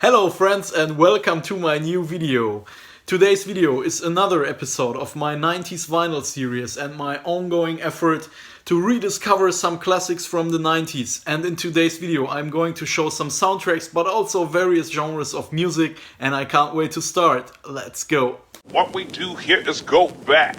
Hello friends and welcome to my new video. Today's video is another episode of my 90s vinyl series and my ongoing effort to rediscover some classics from the 90s. And in today's video I'm going to show some soundtracks but also various genres of music, and I can't wait to start. Let's go. What we do here is go back.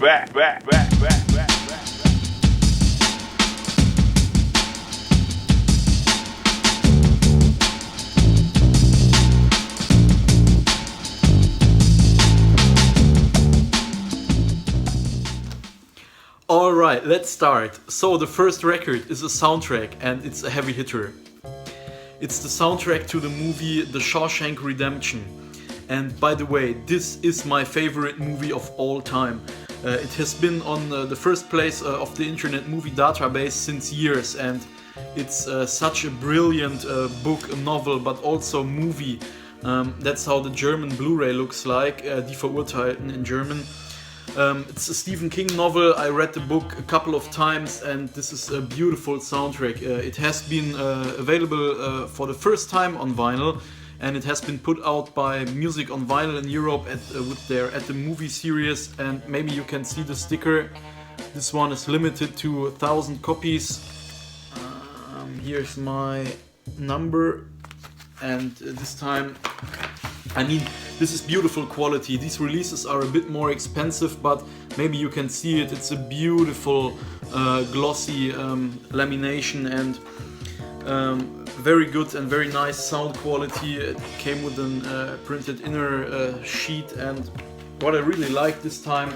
Alright, let's start. So the first record is a soundtrack and it's a heavy hitter. It's the soundtrack to the movie The Shawshank Redemption. And by the way, this is my favorite movie of all time. It has been on the first place of the Internet Movie Database since years, and it's such a brilliant book, novel, but also movie. That's how the German Blu-ray looks like, Die Verurteilten in German. It's a Stephen King novel. I read the book a couple of times and this is a beautiful soundtrack. It has been available for the first time on vinyl, and it has been put out by Music on Vinyl in Europe with their At the Movie series, and maybe you can see the sticker. This one is limited to 1,000 copies. Here's my number, and this time, I mean, this is beautiful quality. These releases are a bit more expensive, but maybe you can see it. It's a beautiful glossy lamination and very good and very nice sound quality. It came with a printed inner sheet, and what I really like this time,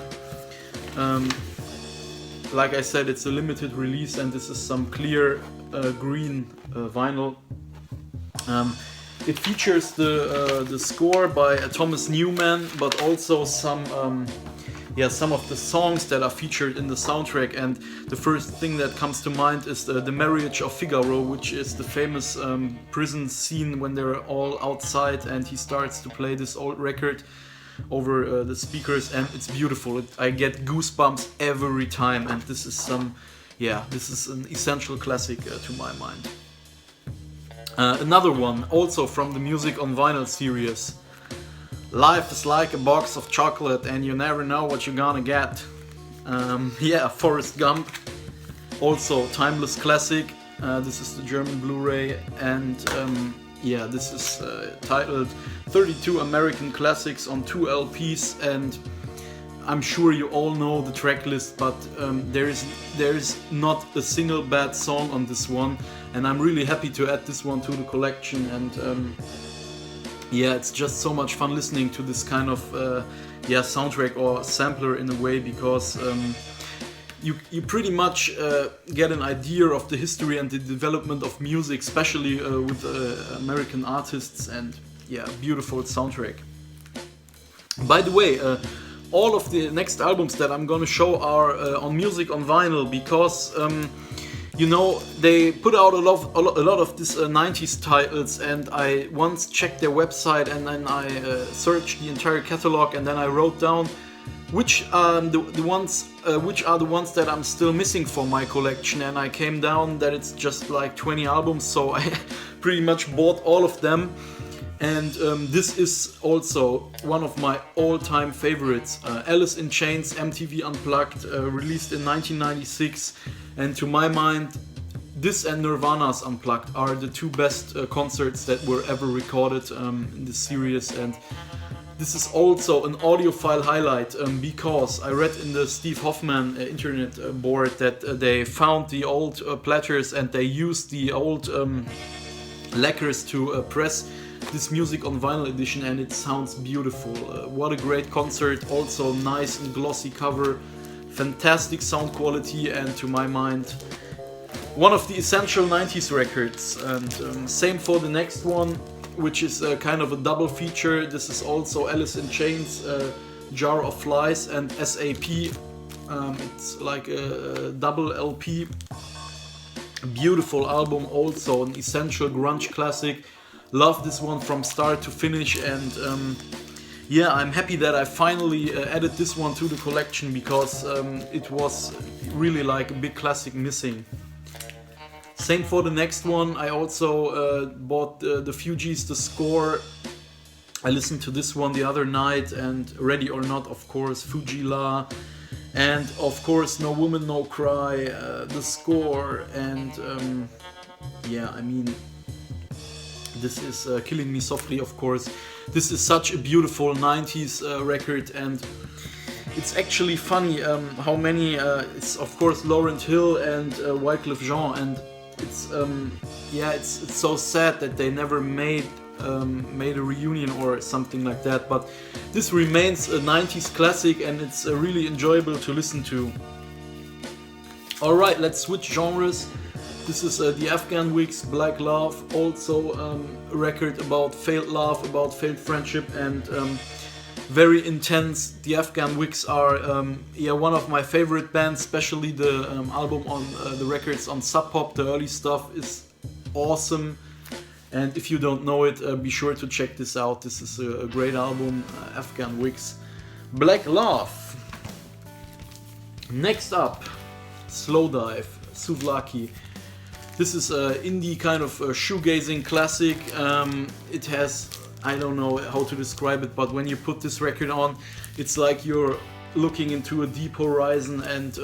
like I said, it's a limited release and this is some clear green vinyl. It features the score by Thomas Newman, but also some of the songs that are featured in the soundtrack. And the first thing that comes to mind is the Marriage of Figaro, which is the famous prison scene when they're all outside and he starts to play this old record over the speakers, and it's beautiful. I get goosebumps every time, and this is an essential classic to my mind. Another one, also from the Music on Vinyl series. Life is like a box of chocolate and you never know what you're gonna get. Forrest Gump. Also timeless classic. This is the German Blu-ray, and this is titled 32 American Classics on 2 LPs, and I'm sure you all know the track list, but there is not a single bad song on this one, and I'm really happy to add this one to the collection. And it's just so much fun listening to this kind of soundtrack or sampler in a way, because you pretty much get an idea of the history and the development of music, especially with American artists, and beautiful soundtrack. By the way, all of the next albums that I'm gonna show are on Music on Vinyl, because they put out a lot of these 90s titles, and I once checked their website and then I searched the entire catalog, and then I wrote down which are the ones that I'm still missing for my collection, and I came down that it's just like 20 albums, so I pretty much bought all of them. And this is also one of my all-time favorites, Alice in Chains MTV Unplugged, released in 1996, and to my mind this and Nirvana's Unplugged are the two best concerts that were ever recorded in this series. And this is also an audiophile highlight, because I read in the Steve Hoffman internet board that they found the old platters and they used the old lacquers to press this Music on Vinyl edition, and it sounds beautiful. What a great concert, also nice and glossy cover, fantastic sound quality, and to my mind one of the essential 90s records. And same for the next one, which is kind of a double feature. This is also Alice in Chains, Jar of Flies, and SAP. It's like a double LP. A beautiful album, also an essential grunge classic. Love this one from start to finish, and I'm happy that I finally added this one to the collection, because it was really like a big classic missing. Same for the next one. I also bought the Fugees, the score I listened to this one the other night, and Ready or Not, of course, Fugees, and of course No Woman No Cry, the score, and yeah, I mean, this is Killing Me Softly, of course. This is such a beautiful 90s record, and it's actually funny how many, it's of course Laurent Hill and Wyclef Jean, and it's yeah, it's so sad that they never made a reunion or something like that, but this remains a 90s classic, and it's really enjoyable to listen to. Alright, let's switch genres. This is the Afghan Whigs, Black Love, also a record about failed love, about failed friendship, and very intense. The Afghan Whigs are yeah, one of my favorite bands, especially the album on the records on Sub Pop. The early stuff is awesome, and if you don't know it, be sure to check this out. This is a great album, Afghan Whigs, Black Love. Next up, Slow Dive, Souvlaki. This is an indie kind of shoegazing classic. It has, I don't know how to describe it, but when you put this record on, it's like you're looking into a deep horizon, and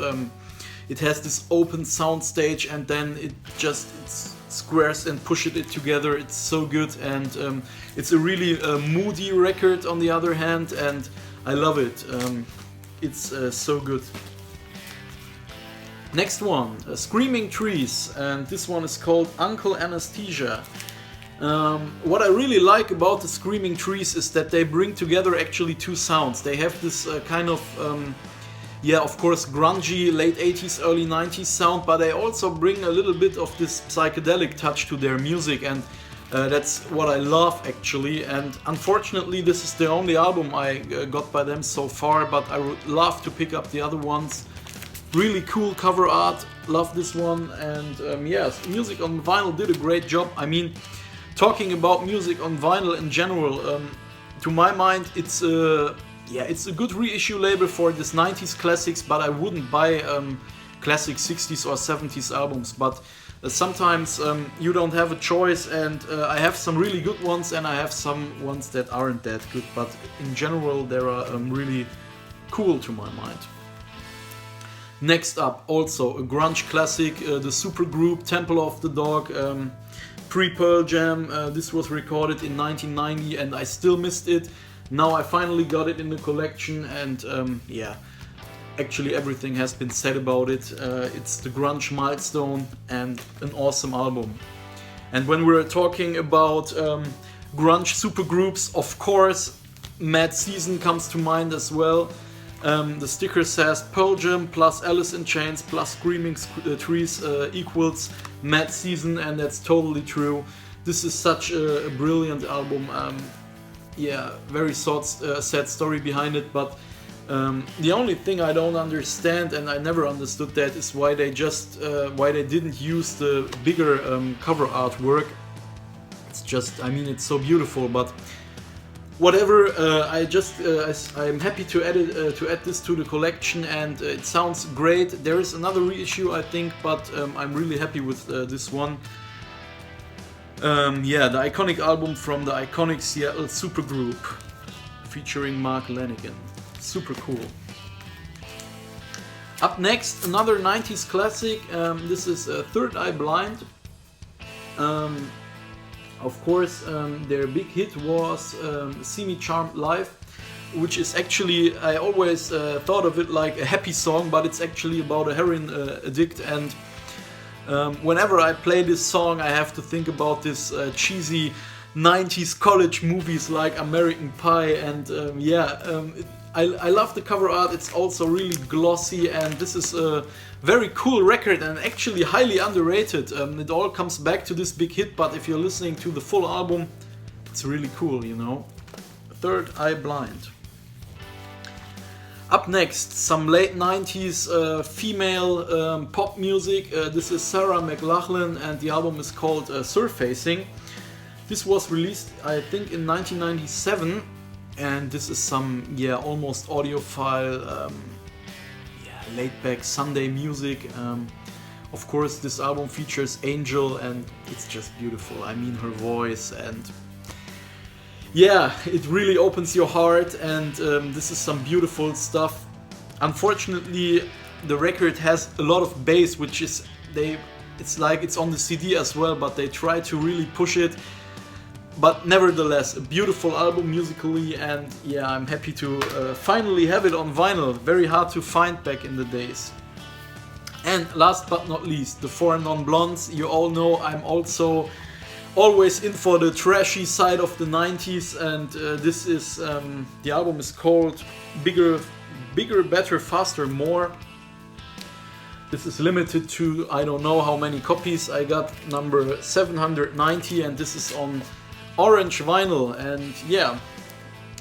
it has this open sound stage, and then it's squares and pushes it together. It's so good, and it's a really moody record on the other hand, and I love it. It's so good. Next one, Screaming Trees, and this one is called Uncle Anesthesia. What I really like about the Screaming Trees is that they bring together actually two sounds. They have this kind of, yeah, of course, grungy late 80s, early 90s sound, but they also bring a little bit of this psychedelic touch to their music, and that's what I love actually. And unfortunately, this is the only album I got by them so far, but I would love to pick up the other ones. Really cool cover art, love this one, and yes, music on vinyl did a great job. I mean, talking about music on vinyl in general, to my mind, it's yeah, it's a good reissue label for this 90s classics, but I wouldn't buy classic 60s or 70s albums. But sometimes you don't have a choice, and I have some really good ones, and I have some ones that aren't that good, but in general, they are really cool to my mind. Next up, also a grunge classic, the supergroup Temple of the Dog, pre-Pearl Jam. This was recorded in 1990, and I still missed it. Now I finally got it in the collection, and yeah, actually everything has been said about it. It's the grunge milestone and an awesome album. And when we're talking about grunge supergroups, of course, Mad Season comes to mind as well. The sticker says Pearl Jam plus Alice in Chains plus Screaming Trees equals Mad Season, and that's totally true. This is such a brilliant album. Yeah, very sad story behind it, but the only thing I don't understand, and I never understood that, is why they didn't use the bigger cover artwork. It's just, I mean, it's so beautiful, but whatever. I'm happy to add this to the collection, and it sounds great. There is another reissue, I think, but I'm really happy with this one. Yeah, the iconic album from the iconic Seattle supergroup featuring Mark Lanigan. Super cool. Up next, another 90s classic. This is Third Eye Blind. Of course, their big hit was See Me Charmed Live, which is actually, I always thought of it like a happy song, but it's actually about a heroin addict, and whenever I play this song, I have to think about this cheesy 90s college movies like American Pie, and I love the cover art. It's also really glossy, and this is a very cool record and actually highly underrated. It all comes back to this big hit, but if you're listening to the full album, it's really cool, you know. Third Eye Blind. Up next, some late 90s female pop music. This is Sarah Mclachlan, and the album is called Surfacing. This was released, I think, in 1997. And this is some, almost audiophile, laid-back Sunday music. Of course, this album features Angel, and it's just beautiful. I mean, her voice, and yeah, it really opens your heart, and this is some beautiful stuff. Unfortunately, the record has a lot of bass, which is it's like it's on the CD as well, but they try to really push it. But nevertheless, a beautiful album musically, and yeah, I'm happy to finally have it on vinyl. Very hard to find back in the days. And last but not least, the Four Non-Blondes. You all know I'm also always in for the trashy side of the 90s, and this is the album is called Bigger, Better, Faster, More. This is limited to I don't know how many copies. I got number 790, and this is on orange vinyl. And yeah,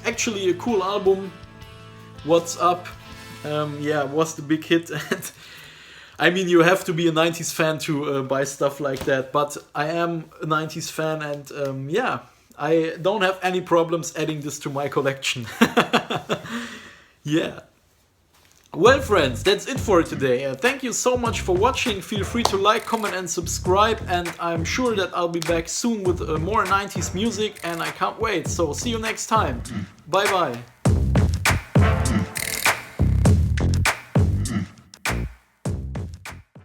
actually a cool album. What's Up? Yeah, was the big hit. And I mean, you have to be a 90s fan to buy stuff like that, but I am a 90s fan, and yeah, I don't have any problems adding this to my collection. Yeah. Well, friends, that's it for today. Thank you so much for watching. Feel free to like, comment and subscribe, and I'm sure that I'll be back soon with more 90s music, and I can't wait. So see you next time. Bye bye.